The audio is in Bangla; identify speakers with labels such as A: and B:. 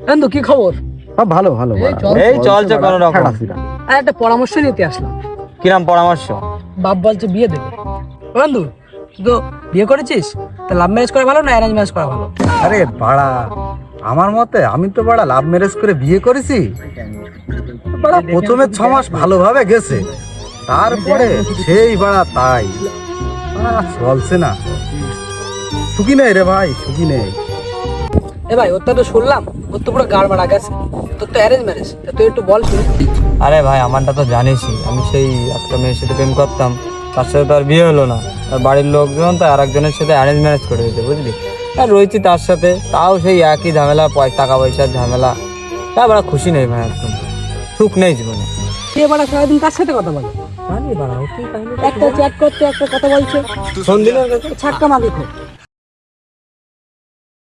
A: বন্ধু কি খবর?
B: ভালো ভালো
C: এই চলছে কোনো রকম।
A: আর একটা পরামর্শ নিতে আসলাম।
C: কিরম পরামর্শ?
A: বাপ বলছে বিয়ে দেবে। বন্ধু তুই তো বিয়ে করেছিস, তা লাভ ম্যারেজ করা ভালো না অ্যারেঞ্জ ম্যারেজ করা ভালো?
B: আরে বাড়া, আমার মতে আমি তো বাড়া লাভ ম্যারেজ করে বিয়ে করেছি। বাড়া প্রথমে 6 মাস ভালোভাবে গেছে, তারপরে সেই বাড়া তাই চলছে না। সুখী নেই রে ভাই, সুখী নেই।
A: এ ভাই ওর তো শুনলাম ওর তো পুরো গাড় মারা গেছে, তোর তো অ্যারেঞ্জ ম্যারেজ, তা তুই একটু বল শুনি।
C: আরে ভাই আমারটা তো জানিসই, আমি সেই একটা মেয়ের সাথে প্রেম করতাম, তার সাথে তো আর বিয়ে হলো না। আর বাড়ির লোকজন তো আর একজনের সাথে অ্যারেঞ্জ ম্যারেজ করে দিতে, বুঝলি। আর রয়েছি তার সাথে, তাও সেই একই ঝামেলা, টাকা পয়সার ঝামেলা। তারপর খুশি নেই ভাই, একদম সুখ নেই জীবনে।
A: কে বাড়া সারাদিন কার সাথে কথা বলে? একটা চ্যাট করতে, একটা কথা বলছে,
C: সন্ধিনের কাছে
A: ছাক্কা মাগে